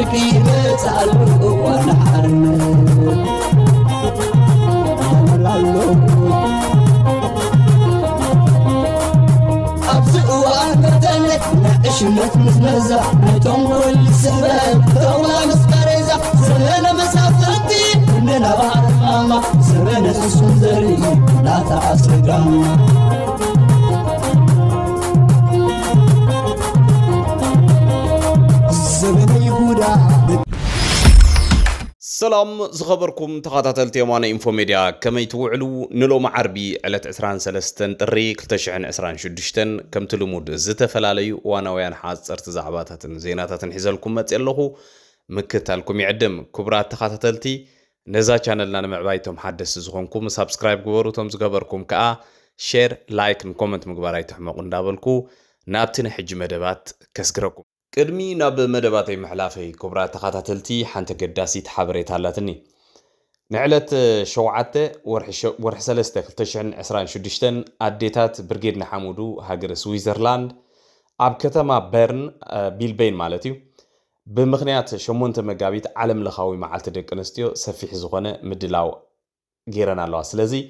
دربي بتعلو ونحرن شمت مزمزة نتنقل السبب طولة مسقرزة سرنا مسافتي إننا بعد ماما سرنا السنزري لا تعصقا الزمن يهودا سلام زخبركم تخاطاتلتي وانا انفو ميديا كما يتوعلو نلو معربي على عسران سلستن طري كلتشعن عسران شدشتن كم تلمود زتفلاليو وانا ويان حاصر تزعباتاتن زيناتاتن حيزلكم متيلخو مكتالكم يعدم كبرات تخاطاتلتي نزا channelنا نمعبايتهم حدث زخونكم سبسكرايب غبرو توم زغبركم كا شير لايك كومنت مغبراي تحمقو ندابلكو نابتن حج مدبات كسكركم قدمي ناب مدباتي محلافي كبرات تخاطاتلتي حنت قداسيت حبريت هالاتني نعلت شوعته ورح سلسته كلتشعن عسران شدشتن اديتات برغيد نحمودو هاجر سويسرلاند اب كتما بيرن بيلبين مالتيو بمخنيات شمونت مغابيت عالم لخاوي معالت دق انستيو سفيح زغونه مدلاو غيرنا الله سلازي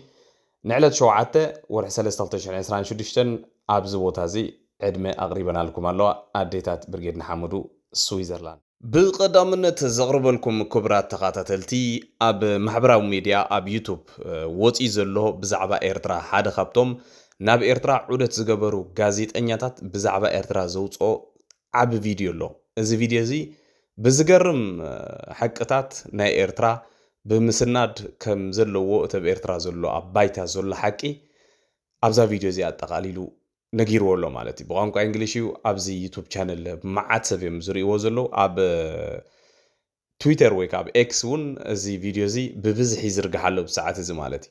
نعلت شوعته ورح سلسته كلتشعن عسران شدشتن ابز بوتازي عدمه اقريبنا لكم الله اديتات برغيد نحمودو سويسرلاند بقدامنت زغربلكم كبرات تخاطاتلتي اب محبراو ميديا اب يوتيوب وصي زلو بزعبا ايرترا حدا خابتم ناب ايرترا عودت زغبرو غازيطنياتات بزعبا ايرترا زوصو عب فيديو لو እዚ فيديو زي بزغرم حقتات ناي ايرترا بمسناد كم زلو تب ايرترا زلو ابايتا زلو حقي ابزا فيديو زي اتقاليلو نغيرو له مالتي بقانقا انجليشيو ابزي يوتيوب channel معات سبيم زريو زلو اب تويتر ويك اب اكس ون ازي فيديو زي ببزح يزرغحالو بساعات زي مالتي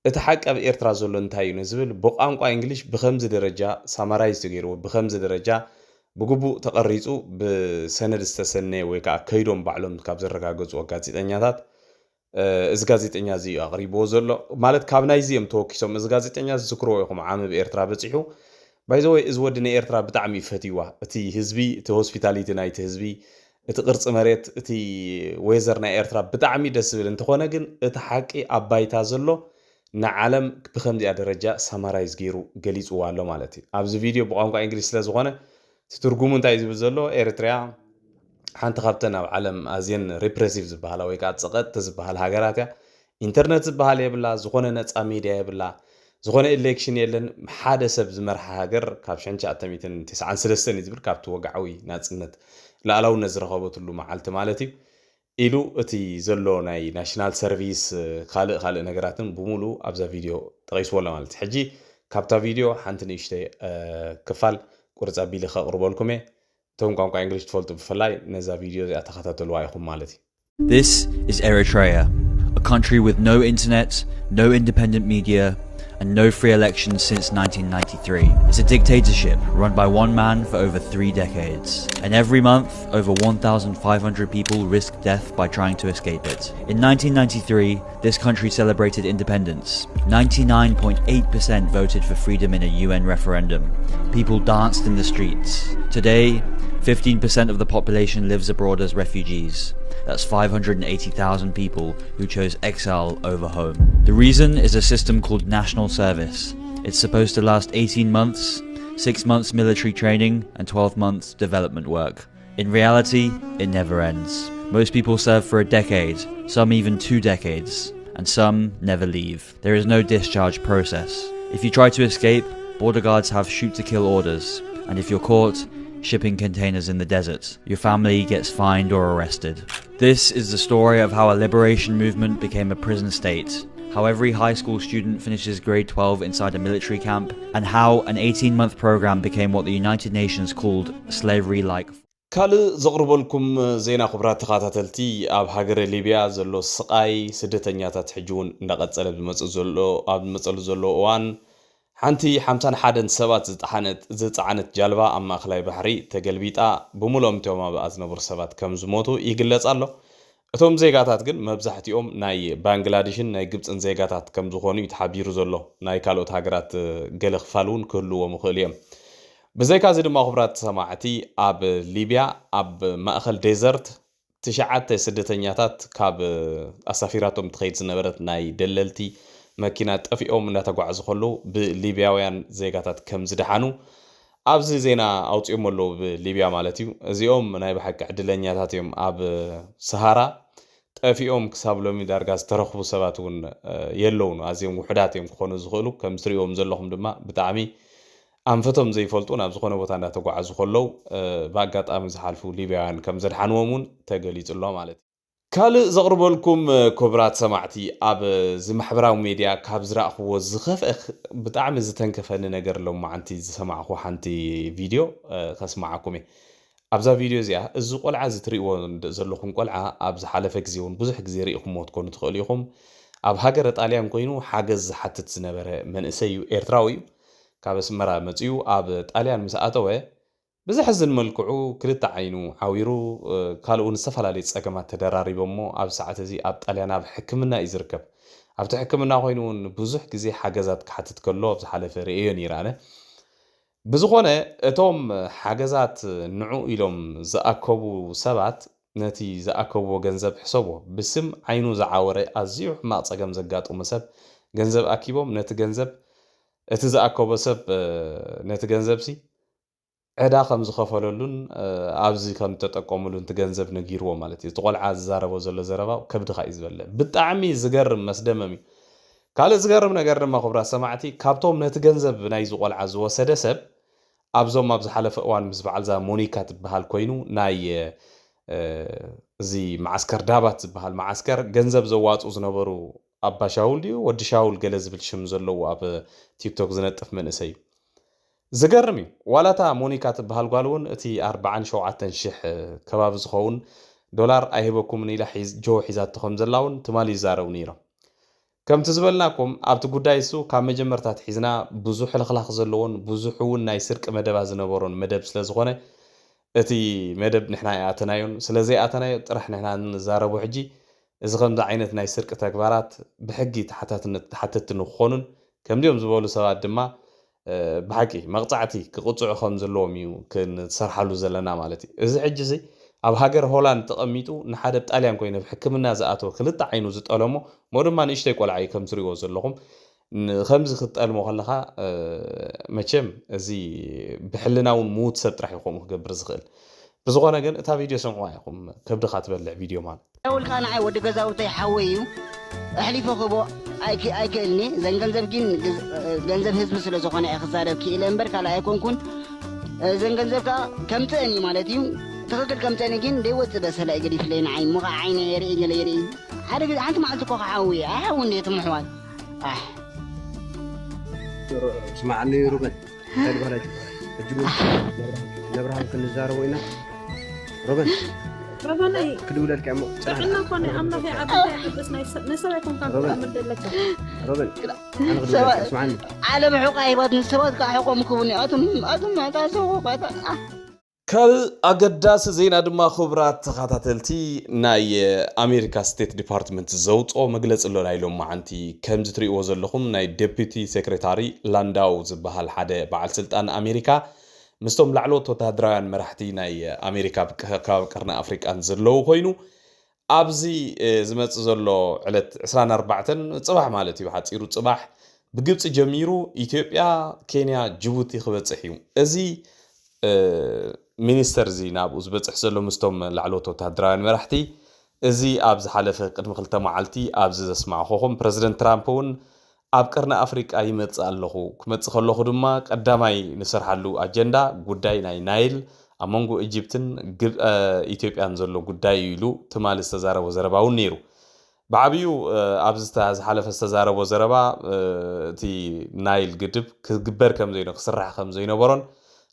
اتحق اب ايرترا زلو انتاي نزبل بقانقا انجليش بخمز درجه سامرايز تغيرو بخمز درجه بغبو تقريصو بسند استسنه ويكا كيدوم بعلم كاب زرغاغصو غازيطنياتات از غازيطنيا زي اقريبو زلو مالت كابنايزيم توكيسوم از غازيطنيا زكرو يخم عام بايرترا بصيحو بايزوي از ودني ايرترا بتعمي فتيوا اتي حزبي تي هوسبيتاليتي نايت حزبي اتي قرص مريت اتي ويزرنا ايرترا بتعمي دسبل انتخونه كن اتي حقي ابايتا زلو نعالم بخمدي درجه سامرايز غيرو غليصو والو مالتي ابز فيديو بقانقا انجليش سلازغونه تترجمو انتاي زبزلو ايرتريا حنت خابتنا بعالم ازين ريبريسيف زبحال ويكا تصقت تزبحال هاغراتيا انترنت زبحال يبلا زخونه نصا ميديا يبلا زخونه الكشن يلن حاده سب زمرح هاغر كاب شنچ اتميتن 93 يزبر كاب توغعوي ناصنت لالاو نزرخبتلو معالت مالتي ኢሉ እቲ ዘሎ ናይ ናሽናል ሰርቪስ ካልእ ነገራትን ብሙሉ ኣብዛ ቪድዮ ጠቂስዎላ ማለት ሕጂ ካብታ ቪድዮ ሓንቲ ንእሽተ ክፋል ቁርጻ ቢል ከቅርበልኩም ቶም ቋንቋ እንግሊዝ ትፈልጡ ብፍላይ ነዛ ቪድዮ እዚኣ ተኸታተልዋ ኢኹም ማለት እዩ This is Eritrea, a country with no internet, no independent media, and no free elections since 1993. It's a dictatorship run by one man for over 3 decades. And every month, over 1,500 people risk death by trying to escape it. In 1993, this country celebrated independence. 99.8% voted for freedom in a UN referendum. People danced in the streets. Today, 15% of the population lives abroad as refugees. That's 580,000 people who chose exile over home. The reason is a system called National Service. It's supposed to last 18 months, 6 months military training, and 12 months development work. In reality, it never ends. Most people serve for a decade, some even 2 decades, and some never leave. There is no discharge process. If you try to escape, border guards have shoot-to-kill orders, and if you're caught, shipping containers in the desert. Your family gets fined or arrested. This is the story of how a liberation movement became a prison state, how every high school student finishes grade 12 inside a military camp, and how an 18-month program became what the United Nations called slavery-like. ካልእ ዘቕርበልኩም ዜና ክብራት ተኸታተልቲ ኣብ ሃገረ ሊብያ ዘሎ ስቃይ ስደተኛታት ሕጂ እውን እንዳቐጸለ ብመጸሉ ዘሎ እዋን ሓንቲ 51 ሰባት ዝፀዓነት ጃልባ ኣብ ማእከላይ ባሕሪ ተገልቢጣ ብሙሉኦም እቶም ኣብኣ ዝነበሩ ሰባት ከም ዝሞቱ ይግለጽ ኣሎ እቶም ዜጋታት ግን መብዛሕትኦም ናይ ባንግላዴሽን ናይ ግብፅን ዜጋታት ከም ዝኾኑ ይተሓቢሩ ዘሎ ናይ ካልኦት ሃገራት ገለ ክፋል እውን ክህልዎም ይኽእል እዮም بزيكا زي دما خبرات سماعتي اب ليبيا اب مأخل ديزرت ትሽዓተ ስደተኛታት ካብ ኣሳፊራቶም ትኸይድ ዝነበረት ናይ ደለልቲ መኪና ጠፊኦም እናተጓዓዙ ከለዉ ብሊብያውያን ዜጋታት ከም ዝደሓኑ ኣብዚ ዜና ኣውፅኦም ኣለዉ ብሊብያ ማለት እዩ እዚኦም ናይ ብሓቂ ዕድለኛታት እዮም ኣብ ሰሃራ ጠፊኦም ክሳብ ሎሚ ዳርጋ ዝተረኽቡ ሰባት እውን የለውን ኣዝዮም ውሕዳት እዮም ክኾኑ ዝኽእሉ ከም ትሪኦም ዘለኹም ድማ ብጣዕሚ ኣንፈቶም ዘይፈልጡ ናብ ዝኾነ ቦታ እንዳተጓዓዙ ከለዉ ብኣጋጣሚ ዝሓልፉ ሊብያውያን ከም ዘድሓንዎም እውን ተገሊጹ ኣሎ ማለት እዩ ካልእ ዘቕርበልኩም ክቡራት ሰማዕቲ ኣብ ዝማሕበራዊ ሚድያ ካብ ዝረኣኽዎ ዝኸፍአ ብጣዕሚ ዝተንከፈኒ ነገር ሎማዓንቲ ዝሰማዕኹ ሓንቲ ቪድዮ ከስማዓኩም እየ ኣብዛ ቪድዮ እዚኣ እዚ ቆልዓ ዝትሪእዎ ዘለኹም ቆልዓ ኣብ ዝሓለፈ ግዜ እውን ብዙሕ ግዜ ርኢኹምዎ ትኮኑ ትኽእሉ ኢኹም ኣብ ሃገረ ጣልያን ኮይኑ ሓገዝ ዝሓትት ዝነበረ መንእሰይ እዩ ኤርትራዊ እዩ ካብ ኣስመራ መፅኡ ኣብ ጣልያን ምስ ኣተወ ብዝሕዝን መልክዑ ክልተ ዓይኑ ዓዊሩ ካልኡን ዝተፈላለዩ ፀገማት ተደራሪቦሞ ኣብ ሰዓት እዚ ኣብ ጣልያን ኣብ ሕክምና እዩ ዝርከብ ኣብቲ ሕክምና ኮይኑ እውን ብዙሕ ግዜ ሓገዛት ክሓትት ከሎ ኣብ ዝሓለፈ ርእዮ ነይራነ ብዝኾነ እቶም ሓገዛት ንዑ ኢሎም ዝኣከቡ ሰባት ነቲ ዝኣከብዎ ገንዘብ ሕሰቦ ብስም ዓይኑ ዝዓወረ ኣዝዩ ሕማቕ ፀገም ዘጋጥሙ ሰብ ገንዘብ ኣኪቦም ነቲ ገንዘብ እቲ ዝኣከቦ ሰብ ነቲ ገንዘብ ሲ ዕዳ ከም ዝኸፈለሉን ኣብዚ ከም ተጠቀሙሉን እቲ ገንዘብ ነጊርዎ ማለት እዩ ቆልዓ ዝዛረቦ ዘሎ ዘረባ ከብድኻ እዩ ዝበለ ብጣዕሚ ዝገርም መስደመም እዩ ካልእ ዝገርም ነገር ድማ ክቡራት ሰማዕቲ ካብቶም ነቲ ገንዘብ ናይ ዝቆልዓ ዝወሰደ ሰብ ኣብዞም ኣብ ዝሓለፈ እዋን ምስ በዓልዛ ሞኒካ ትበሃል ኮይኑ ናይ እዚ ማዓስከር ዳባት ዝበሃል ማዓስከር ገንዘብ ዘዋፁ ዝነበሩ ኣባ ሻውል ድዩ ወዲ ሻውል ገለ ዝብል ሽም ዘለዎ ኣብ ቲክቶክ ዝነጥፍ መንእሰይ እዩ ዝገርም እዩ ዋላታ ሞኒካ ትበሃል ጓል እውን እቲ 47,000 ከባቢ ዝኸውን ዶላር ኣይሂበኩምን ኢላ ጆ ሒዛቶ ከም ዘላ እውን ትማሊ ይዛረቡ ነይሮም ከምቲ ዝበልናኩም ኣብቲ ጉዳይ እሱ ካብ መጀመርታት ሒዝና ብዙሕ ልኽላኽ ዘለዎን ብዙሕ እውን ናይ ስርቂ መደባ ዝነበሮን መደብ ስለ ዝኾነ እቲ መደብ ንሕና ኣተናዮን ስለዘይ ኣተናዮ ጥራሕ ንሕና ንዛረቡ ሕጂ እዚ ከምዚ ዓይነት ናይ ስርቂ ተግባራት ብሕጊ ተሓተቲ ንክኾኑን ከምዚኦም ዝበሉ ሰባት ድማ ብሓቂ መቕፃዕቲ ክቕፅዑ ከም ዘለዎም እዩ ክንሰርሓሉ ዘለና ማለት እዩ እዚ ሕጂ እዚ ኣብ ሃገር ሆላንድ ተቐሚጡ ንሓደ ጣልያን ኮይኑ ሕክምና ዝኣተወ ክልተ ዓይኑ ዝጠለሞ ሞ ድማ ንእሽተይ ቆልዓ እዩ ከም ትሪእዎ ዘለኹም ከምዚ ክትጠልሞ ከለኻ መቸም እዚ ብሕልናውን ምዉት ሰብ ጥራሕ ይኾም ክገብር ዝኽእል ብዝኾነ ግን እታ ቪድዮ ሰምዕዋ ኢኹም ከብድኻ ትበልዕ ቪድዮ ማለት ዳውልካ ንዓይ ወዲ ገዛውተይ ሓወይ እዩ ኣሕሊፎ ክቦ ኣይክእልኒ ዘን ገንዘብ ግን ገንዘብ ህዝቢ ስለ ዝኾነ እየ ክዛረብ ክኢለ እምበር ካልእ ኣይኮንኩን ዘን ገንዘብ ከዓ ከምትአኒ ማለት እዩ ትኽክል ከምትአኒ ግን ደይወፅእ በሰላ እዩ ገዲፍለይ ንዓይ ሙቓ ዓይነ የርኢ ገለ የርኢ ሓደ ግዜ ሓንቲ መዓልቲ ኮ ክሓዊ ኣይሓዊ እንዴት ምሕዋል اسمعني روبن تقول لك تجيبون نبرهم كنزارو وينا روبن ربنا كدول لك عمو احنا كنا عمنا في عبد بس نسويكم كان مدلك روبن انا اسمعني على محوق عيبات نسوات كحقوم كوني اتم ما تاسو كل أقداس زين أدم خبرات تخاتلتي ناي أمريكا ستيت ديبارتمنت زوت أو مجلس اللي نايلهم معنتي كم زتري وزلهم ناي ديبيتي سكرتاري لانداو زبها الحدا بعد سلطان أمريكا مستوم لعلوت وتهدران مرحتي ناي أمريكا كرنا أفريقيا زلوا خوينو أبزي زمت زلوا على 24 صباح مالتي واحد يرو صباح بجبت جميرو إثيوبيا كينيا جيبوتي خبت صحيو أزي ሚኒስተር እዚ ናብ ዝበፅሕ ዘሎ ምስቶም ላዕሎት ወተሃደራውያን መራሕቲ እዚ ኣብ ዝሓለፈ ቅድሚ 2 መዓልቲ ኣብ ዘስማዕኹም ፕረዚደንት ትራምፕ እውን ኣብ ቀርኒ ኣፍሪቃ ይመጽእ ኣለኹ ክመጽእ ከለኹ ድማ ቀዳማይ ንሰርሓሉ ኣጀንዳ ጉዳይ ናይ ናይል ኣብ መንጎ ኢጅፕትን ኢትዮጵያን ዘሎ ጉዳይ ኢሉ ትማሊ ዝተዛረቦ ዘረባ እውን ነይሩ ብዓብዩ ኣብ ዝሓለፈ ዝተዛረቦ ዘረባ እቲ ናይል ግድብ ክግበር ከም ዘይኖ ክስራሕ ከም ዘይነበሮን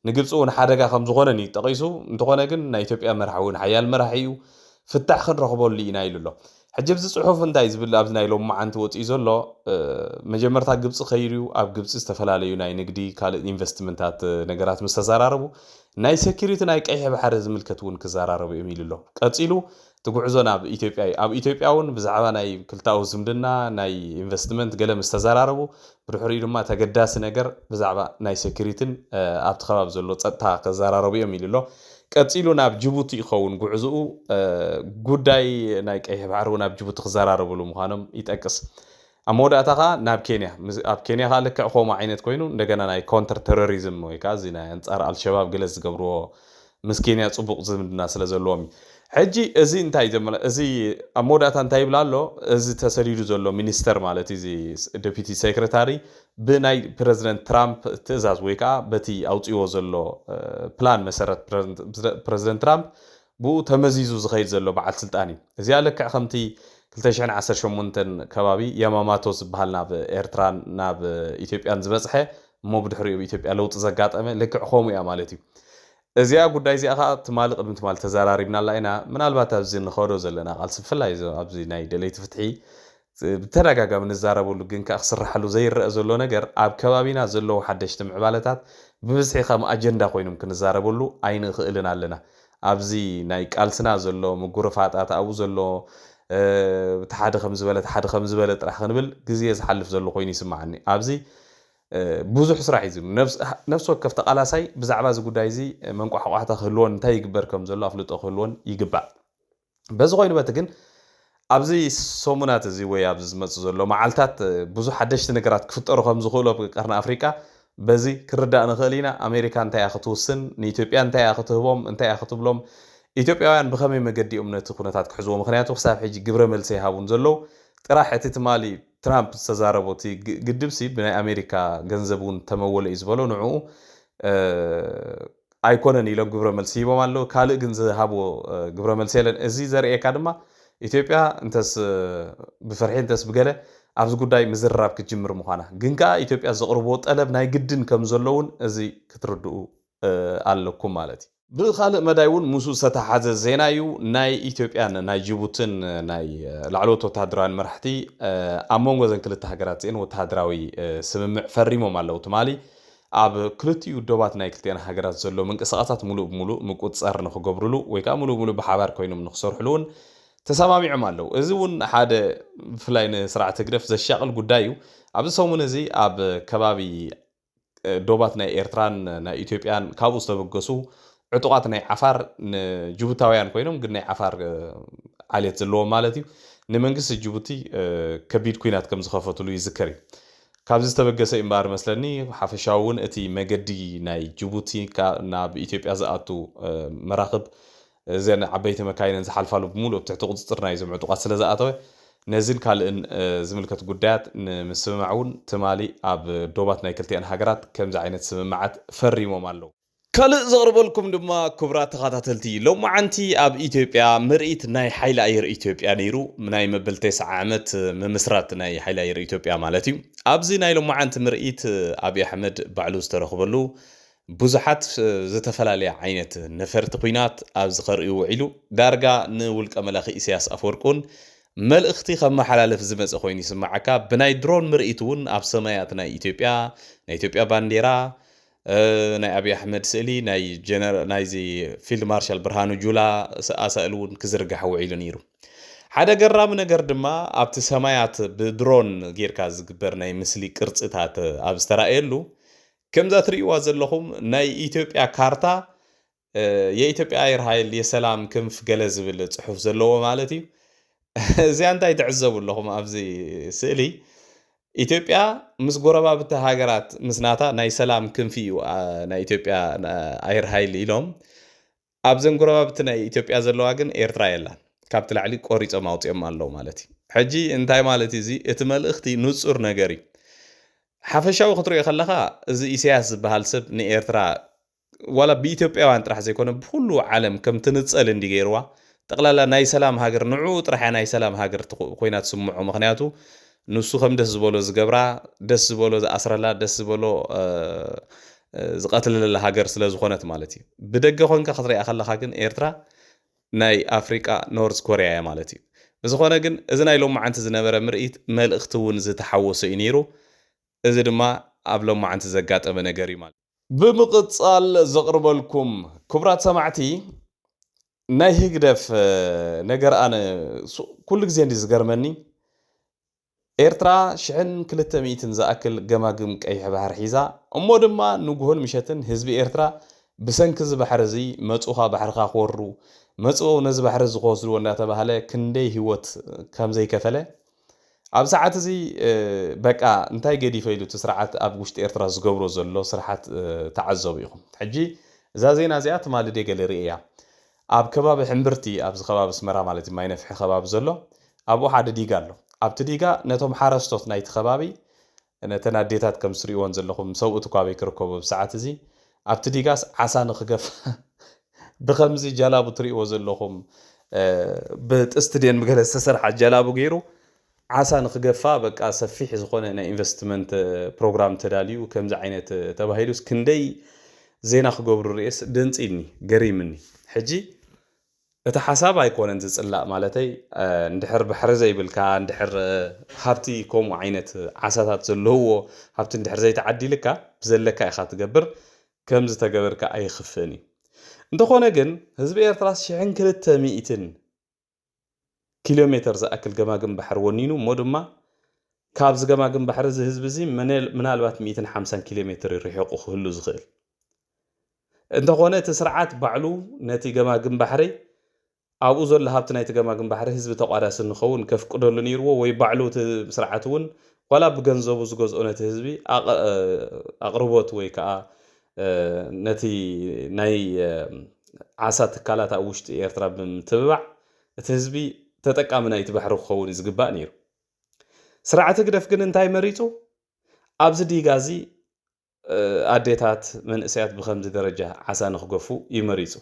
ንግብጽ ونحدقا خم زغونني تقيسو انتقونا قن نا إثيوبيا مرحوين حيال مرحيو فتح خن رغبون لي نايلو له حجب زي صحوف انتايز بالله أبز نايلو ما عنت وتيزو له مجمرتا قبص خيريو أب قبص استفلاليو ناي نقدي كال انفستمنتات نقرات مستزاراربو ناي سكيوريتي ناي كأيها بحرز ملكتون كزاراربو يميلو له قاتيلو تقعزونا بإثيوبيا أب إثيوبياون بزعبا ناي كلتاو زمدنا ناي انفستمنت قلم استزاراربو بروحري لما تقداس نقر بزعبا ناي سكيوريتين أب تخراب زلو تسطها كزاراربو يميلو له ቀፂሉ ናብ ጅቡቲ ይኸውን ጉዕዝኡ ጉዳይ ናይ ቀይሕ ባሕሪ ናብ ጅቡቲ ክዘራረብሉ ምዃኖም ይጠቅስ ኣብ መወዳእታ ኸ ናብ ኬንያ ኣብ ኬንያ ኸ ልክዕ ከምኡ ዓይነት ኮይኑ እንደገና ናይ ኮንተር ቴሮሪዝም ወይ ከዓ እዚ ናይ ኣንጻር አልሸባብ ገለ ዝገብርዎ ምስ ኬንያ ፅቡቕ ዝምድና ስለ ዘለዎም ሕጂ እዚ እንታይ ዘመለ እዚ ኣብ መወዳእታ እንታይ ይብላ ኣሎ እዚ ተሰዲዱ ዘሎ ሚኒስተር ማለት እዚ ዴፒቲ ሴክሬታሪ ብናይ ፕሬዚደንት ትራምፕ ትእዛዝ ወይ ከዓ በቲ ኣውፅዎ ዘሎ ፕላን መሰረት ፕሬዚደንት ትራምፕ ብኡ ተመዚዙ ዝኸይድ ዘሎ በዓል ስልጣን እዩ እዚኣ ልክዕ ከምቲ 2018 ከባቢ ያማማቶ ዝበሃል ናብ ኤርትራን ናብ ኢትዮጵያን ዝበፅሐ እሞ ብድሕሪኡ ኢትዮጵያ ለውጢ ዘጋጠመ ልክዕ ከምኡ እያ ማለት እዩ እዚኣ ጉዳይ እዚኣ ኸ ትማሊ ቅድሚ ትማሊ ተዘራሪብና ኣላ ኢና ምናልባት ኣብዚ ንኸዶ ዘለና ቃልሲ ብፍላይ ኣብዚ ናይ ደለይቲ ፍትሒ ብተደጋጋሚ ንዛረበሉ ግን ከዓ ክስራሓሉ ዘይረአ ዘሎ ነገር ኣብ ከባቢና ዘለዉ ሓደሽቲ ምዕባለታት ብብዝሒ ከም ኣጀንዳ ኮይኖም ክንዛረበሉ ኣይንኽእልን ኣለና ኣብዚ ናይ ቃልስና ዘሎ ምጉርፋጣት ኣብኡ ዘሎ ተሓደ ከም ዝበለ ጥራሕ ክንብል ግዜ ዝሓልፍ ዘሎ ኮይኑ ይስማዓኒ ኣብዚ ብዙሕ ስራሕ እዩ ነፍሲ ወከፍ ተቃላሳይ ብዛዕባ እዚ ጉዳይ እዚ መንቋሕቋሕታ ክህልዎን እንታይ ይግበር ከም ዘሎ ኣፍልጦ ክህልዎን ይግባእ በዚ ኮይኑ በቲ ግን ኣብዚ ሰሙናት እዚ ወይ ኣብዚ ዝመፁ ዘሎ መዓልታት ብዙሕ ሓደሽቲ ነገራት ክፍጠሩ ከም ዝኽእሉ ኣብ ቀርኒ ኣፍሪካ በዚ ክርዳእ ንኽእል ኢና ኣሜሪካ እንታይ እያ ክትውስን ንኢትዮጵያ እንታይ እያ ክትህቦም እንታይ እያ ክትብሎም ኢትዮጵያውያን ብኸመይ መገዲ እምነቲ ኩነታት ክሕዝዎ ምክንያቱ ክሳብ ሕጂ ግብረ መልሲ ይሃቡን ዘለው ጥራሕ እቲ ትማሊ ትራምፕ ዝተዛረቦ እቲ ግድብሲ ብናይ ኣሜሪካ ገንዘብ እውን ተመወለ እዩ ዝበሎ ንዕኡ ኣይኮነን ኢሎም ግብረ መልሲ ሂቦም ኣለዉ ካልእ ግን ዝሃብዎ ግብረ መልሲ የለን እዚ ዘርእየካ ድማ ኢትዮጵያ እንተስ ብፍርሒ እንተስ ብገለ ኣብዚ ጉዳይ ምዝርራብ ክጅምር ምዃና ግን ከዓ ኢትዮጵያ ዘቕርቦ ጠለብ ናይ ግድን ከም ዘለውን እዚ ክትርድኡ ኣለኩም ማለት እዩ ብኻልእ መዳይ እውን ሙሱ ዝተሓዘ ዜና እዩ ናይ ኢትዮጵያን ናይ ጅቡትን ናይ ላዕለዎት ወተሃደራውያን መራሕቲ ኣብ መንጎ ዘን ክልተ ሃገራት እዚአን ወተሃደራዊ ስምምዕ ፈሪሞም ኣለዉ ትማሊ ኣብ ክልቲኡ ዶባት ናይ ክልቲአን ሃገራት ዘሎ ምንቅስቃሳት ሙሉእ ብሙሉእ ምቁፅፃር ንክገብርሉ ወይ ከዓ ሙሉእ ብሙሉእ ብሓባር ኮይኖም ንክሰርሕሉ እውን ተሰማሚዖም ኣለዉ እዚ እውን ሓደ ብፍላይ ንስርዓት ህግደፍ ዘሻቅል ጉዳይ እዩ ኣብዚ ሰሙን እዚ ኣብ ከባቢ ዶባት ናይ ኤርትራን ናይ ኢትዮጵያን ካብኡ ዝተበገሱ ዕጡቃት ናይ ዓፋር ንጅቡታውያን ኮይኖም ግን ናይ ዓፋር ዓልየት ዘለዎም ማለት እዩ ንመንግስቲ ጅቡቲ ከቢድ ኩናት ከም ዝኸፈትሉ ይዝከር እዩ ካብዚ ዝተበገሰ እምበር መስለኒ ሓፈሻዊ እውን እቲ መገዲ ናይ ጅቡቲ ናብ ኢትዮጵያ ዝኣቱ መራኽብ እዘን ዓበይቲ መካይነን ዝሓልፋሉ ብሙሉእ ብትሕቲ ቁፅፅር ናይ እዞም ዕጡቃት ስለ ዝኣተወ ነዚን ካልእን ዝምልከት ጉዳያት ንምስምማዕ እውን ትማሊ ኣብ ዶባት ናይ ክልቲአን ሃገራት ከምዚ ዓይነት ስምምዓት ፈሪሞም ኣለዉ ካልእ ዘቕርበልኩም ድማ ክቡራት ተኸታተልቲ ሎማዓንቲ ኣብ ኢትዮጵያ ምርኢት ናይ ሓይሊ ኣየር ኢትዮጵያ ነይሩ ናይ መበል 9 ዓመት ምምስራት ናይ ሓይሊ ኣየር ኢትዮጵያ ማለት እዩ ኣብዚ ናይ ሎማዓንቲ ምርኢት ኣብይ ኣሕመድ ባዕሉ ዝተረኽበሉ ብዙሓት ዝተፈላለየ ዓይነት ነፈርቲ ኩናት ኣብ ዝኸርእዩ ውዒሉ ዳርጋ ንውልቀ መላኺ ኢሳያስ ኣፈወርቁን መልእኽቲ ከመሓላለፍ ዝመፀ ኮይኑ ይስማዓካ ብናይ ድሮን ምርኢት እውን ኣብ ሰማያት ናይ ኢትዮጵያ ባንዴራ ናይ ኣብይ ኣሕመድ ስእሊ ናይ ፊልድ ማርሻል ብርሃኑ ጁላ ኣሳእሊ እውን ክዝርጋሕ ውዒሉ ነይሩ ሓደ ገራሚ ነገር ድማ ኣብቲ ሰማያት ብድሮን ጌርካ ዝግበር ናይ ምስሊ ቅርፅታት ኣብ ዝተራእየሉ ከምዛ ትርእይዋ ዘለኹም ናይ ኢትዮጵያ ካርታ የኢትዮጵያ ኣየር ኃይል የሰላም ክንፍ ገለ ዝብል ጽሑፍ ዘለዎ ማለት እዩ እዚኣ እንታይ ትዕዘቡ ኣለኹም ኣብዚ ስእሊ ኢትዮጵያ ምስ ጎረባብቲ ሃገራት ምስናታ ናይ ሰላም ክንፊ ናይ ኢትዮጵያ ኣየር ኃይል ኢሎም ኣብዘን ጎረባብቲ ናይ ኢትዮጵያ ዘለዋ ግን ኤርትራ የላን ካብቲ ላዕሊ ቆሪፆም ኣውፅኦም ኣለዉ ማለት እዩ ሕጂ እንታይ ማለት እዚ እቲ መልእኽቲ ንጹር ነገር እዩ ሓፈሻዊ ክትሪኦ ከለኻ እዚ ኢሳያስ ዝበሃል ሰብ ንኤርትራ ዋላ ብኢትዮጵያውያን ጥራሕ ዘይኮነ ብኩሉ ዓለም ከም ትንፀል እንዲ ገይርዋ ጠቕላላ ናይ ሰላም ሃገር ንዑ ጥራሕ ናይ ሰላም ሃገር ኮይና ትስምዖ ምክንያቱ ንሱ ከም ደስ ዝበሎ ዝገብራ ደስ ዝበሎ ዝኣስረላ ደስ ዝበሎ ዝቀትልላ ሃገር ስለ ዝኾነት ማለት እዩ ብደገ ኮንካ ክትሪኣ ከለኻ ግን ኤርትራ ናይ ኣፍሪቃ ኖርዝ ኮርያ እያ ማለት እዩ ብዝኾነ ግን እዚ ናይ ሎማዓንቲ ዝነበረ ምርኢት መልእኽቲ እውን ዝተሓወሰ እዩ ነይሩ እዚ ድማ ኣብ ሎማዓንቲ ዘጋጠመ ነገር እዩ ማለት ብምቕፃል ዘቕርበልኩም ክቡራት ሰማዕቲ ናይ ህግደፍ ነገር ኣነ ኩሉ ግዜ እንዲ ዝገርመኒ ኤርትራ 1200 ዝኣክል ገማግም ቀይሕ ባሕሪ ሒዛ እሞ ድማ ንጉሆን ምሸትን ህዝቢ ኤርትራ بسنك زبحرزي مصوها بحرخا خورو مصو نز بحرز خوسلو እንዳተባሃለ ክንደይ ህይወት ከም ዘይከፈለ ኣብ ሰዓት እዚ በቃ እንታይ ገዲፈ ኢሉ ተስርዓት ኣብ ውሽጢ ኤርትራ ዝገብሮ ዘሎ ስርዓት ተዓዘቡ ኢኹም ሕጂ እዛ ዜና እዚኣ ትማልደ ገለሪ እያ ኣብ ከባቢ ሕምብርቲ ኣብ ዝኸባቢ ስመራ ማለት ማይነፍሒ ከባቢ ዘሎ ኣብኡ ሓደ ዲጋ ኣሎ ኣብቲ ዲጋ ነቶም ሓረስቶት ናይቲ ከባቢ ነተን ኣዴታት ከም ስሪዎን ዘለኹም ሰብኡት ኳበይ ክርከቡ ብሰዓት እዚ ኣብቲ ዲጋስ ዓሳ ንኽገፍ ብኸምዚ ጀላቡ ትሪእዎ ዘለኹም ብጥስቲ ደን ምግለ ዝተሰርሐ ጀላቡ ገይሩ ዓሳ ንኽገፋ በቃ ሰፊሕ ዝኾነ ናይ ኢንቨስትመንት ፕሮግራም ተዳልዩ ከምዚ ዓይነት ተባሂሉስ ክንደይ ዜና ክገብሩ ርእስ ድንፂኒ ገሪምኒ ሕጂ እቲ ሓሳብ ኣይኮነን ዝጽላእ ማለተይ እንድሕር ባሕሪ ዘይብልካ እንድሕር ሃብቲ ከምኡ ዓይነት ዓሳታት ዘለውዎ ሃብቲ እንድሕር ዘይተዓዲልካ ብዘለካ ኢኻ ትገብር ከምዚ ተገበርካ ኣይኽፍእን እዩ እንተኾነ ግን ህዝቢ ኤርትራ 1200 ኪሎሜትር ዝኣክል ገማግም ባሕሪ ወኒኑ እሞ ድማ ካብ ዝገማግም ባሕሪ እዚ ህዝቢ እዚ ምናልባት 150 ኪሎሜትር ይርሕቁ ክህሉ ዝኽእል እንተኾነ እቲ ስርዓት ባዕሉ ነቲ ገማግም ባሕሪ ኣብኡ ዘሎ ሃብቲ ናይቲ ገማግም ባሕሪ ህዝቢ ተቋዳሲ ንኸውን ከፍቅደሉ ነይርዎ ወይ ባዕሉ እቲ ስርዓት እውን ዋላ ብገንዘቡ ዝገዝኦ ነቲ ህዝቢ ኣቕርቦት ወይ ከዓ ነቲ ናይ ዓሳ ትካላት ኣብ ውሽጢ ኤርትራ ብምትብባዕ እቲ ህዝቢ ተጠቃሚ ናይቲ ባሕሪ ክኸውን ዝግባእ ነይሩ ስርዓት ግደፍ ግን እንታይ መሪፁ ኣብዚ ዲጋ እዚ ኣዴታት መንእሰያት ብከምዚ ደረጃ ዓሳ ንኽገፉ ይመሪፁ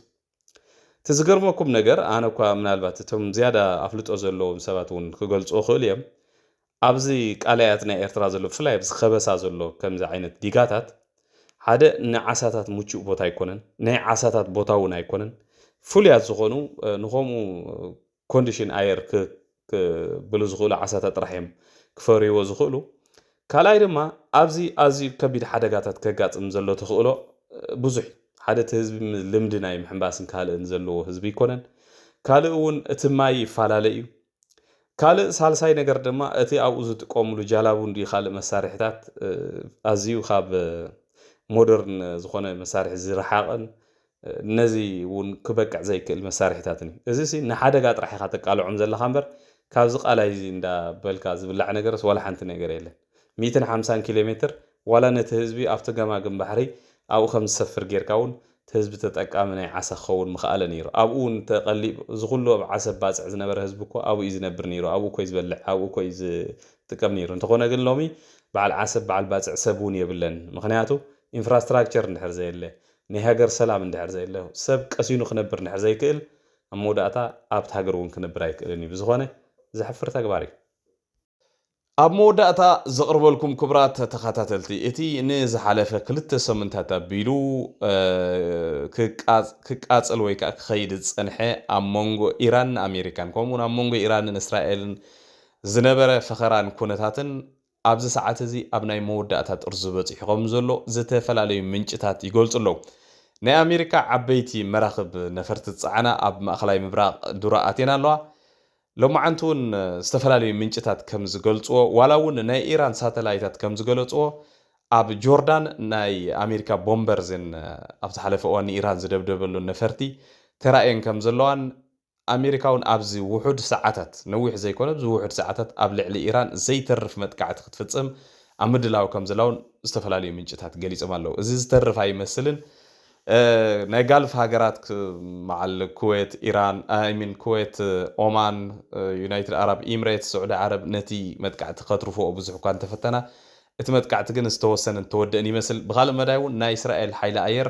ትዝገርመኩም ነገር ኣነ እኳ ምናልባት እቶም ዝያዳ ኣፍልጦ ዘለዎም ሰባት እውን ክገልፅዎ ክእል እዮም ኣብዚ ቃላያት ናይ ኤርትራ ዘሎ ብፍላይ ኣብዚ ኸበሳ ዘሎ ከምዚ ዓይነት ዲጋታት ሓደ ንዓሳታት ምቹእ ቦታ ኣይኮነን ናይ ዓሳታት ቦታ እውን ኣይኮነን ፍሉያት ዝኾኑ ንኸምኡ ኮንዲሽን ኣየር ክብሉ ዝኽእሉ ዓሳታት ጥራሕ እዮም ክፈርይዎ ዝኽእሉ ካልኣይ ድማ ኣብዚ ኣዝዩ ከቢድ ሓደጋታት ከጋጥም ዘሎ ትኽእሎ ብዙሕ ሓደ እቲ ህዝቢ ልምዲ ናይ ምሕንባስን ካልእን ዘለዎ ህዝቢ ይኮነን ካልእ እውን እቲ ማይ ይፈላለ እዩ ካልእ ሳልሳይ ነገር ድማ እቲ ኣብኡ ዝጥቀምሉ ጃላቡ እንዲ ካልእ መሳርሕታት ኣዝዩ ካብ ሞደርን ዝኾነ መሳርሒ ዝረሓቐን ነዚ እውን ክበቅዕ ዘይክእል መሳርሕታትን እዚ ሲ ንሓደጋ ጥራሕ ኢኻ ተቃልዖም ዘለኻ እምበር ካብዚ ቃላይ እዚ እንዳበልካ ዝብላዕ ነገርስ ዋላ ሓንቲ ነገር የለን 150 ኪሎ ሜትር ዋላ ነቲ ህዝቢ ኣብቲ ገማግም ባሕሪ ኣብኡ ከም ዝሰፍር ጌርካ እውን ህዝቢ ተጠቃሚ ናይ ዓሳ ክኸውን ምኽኣለ ነይሩ ኣብኡ ተቐሊብ ዝኹሉ ኣብ ዓሰብ ባፅዕ ዝነበረ ህዝቢ እኮ ኣብኡ እዩ ዝነብር ነይሩ ኣብኡ ኮይ ዝበልዕ ኣብኡ ኮይ ዝጥቀም ነይሩ እንተኾነ ግን ሎሚ በዓል ዓሰብ በዓል ባፅዕ ሰብ እውን የብለን ምክንያቱ ኢንፍራስትራክቸር እንድሕር ዘየለ ናይ ሃገር ሰላም እንድሕር ዘየለ ሰብ ቀሲኑ ክነብር እንድሕር ዘይክእል ኣብ መወዳእታ ኣብቲ ሃገር እውን ክነብር ኣይክእልን እዩ ብዝኾነ ዝሕፍር ተግባር እዩ ኣብ መወዳእታ ዘቕርበልኩም ክቡራት ተኸታተልቲ እቲ ንዝሓለፈ 2 ሳምንታት ኣቢሉ ክቃፅል ወይ ከዓ ክኸይድ ዝፀንሐ ኣብ መንጎ ኢራን ኣሜሪካን ከምኡውን ኣብ መንጎ ኢራንን እስራኤልን ዝነበረ ፈኸራን ኩነታትን ኣብዚ ሰዓት እዚ ኣብ ናይ መወዳእታ ጥርዙ በፂሑ ከም ዘሎ ዝተፈላለዩ ምንጭታት ይገልጹ ኣለዉ ናይ ኣሜሪካ ዓበይቲ መራኽብ ነፈርቲ ፃዕና ኣብ ማእኸላይ ምብራቕ ዱራ ኣቴና ኣለዋ ሎማዓንቲ እውን ዝተፈላለዩ ምንጭታት ከም ዝገልጽዎ ዋላ እውን ናይ ኢራን ሳተላይታት ከም ዝገለጽዎ ኣብ ጆርዳን ናይ ኣሜሪካ ቦምበርዝን ኣብ ዝሓለፈ እዋን ኢራን ዝደብደበሉ ነፈርቲ ተራእየን ከም ዘለዋን ኣሜሪካውን ኣብዚ ውሑድ ሰዓታት ነዊሕ ዘይኮነ ኣብዚ ውሑድ ሰዓታት ኣብ ልዕሊ ኢራን ዘይተርፍ መጥቃዕቲ ክትፍጽም ኣብ ምድላው ከም ዘላውን ዝተፈላለዩ ምንጭታት ገሊጾም ኣለዉ እዚ ዝተርፍ ኣይመስልን ናይ ጋልፍ ሃገራት መዓል ኩዌት ኢራን ኩዌት ኦማን ዩናይትድ አረብ ኤሚሬትስ ሳዑዲ ዓረብ ነቲ መጥቃዕቲ ከትርፎ ብዙሕ እኳ እንተፈተና እቲ መጥቃዕቲ ግን ዝተወሰነ ተወደአን ይመስል ብኻልእ መዳይ እውን ናይ እስራኤል ሓይሊ ኣየር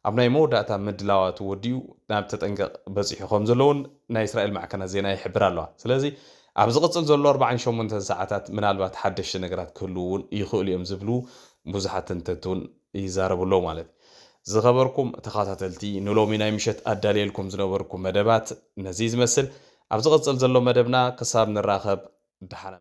ኣብ ናይ መወዳእታ ምድላዋት ወዲኡ ናብ ተጠንቀቕ በፂሑ ከም ዘለውን ናይ እስራኤል ማዕከናት ዜና ይሕብር ኣለዋ ስለዚ ኣብ ዝቕፅል ዘሎ 48 ሰዓታት ምናልባት ሓደሽቲ ነገራት ክህልው እውን ይኽእሉ እዮም ዝብሉ ብዙሓት ተንተንትን ይዛረብሎ ማለት ዝኸበርኩም ተኸታተልቲ ንሎሚ ናይ ምሸት ኣዳልየልኩም ዝነበርኩም መደባት ነዚ ዝመስል ኣብ ዝቕፅል ዘሎ መደብና ክሳብ ንራኸብ ድሓነ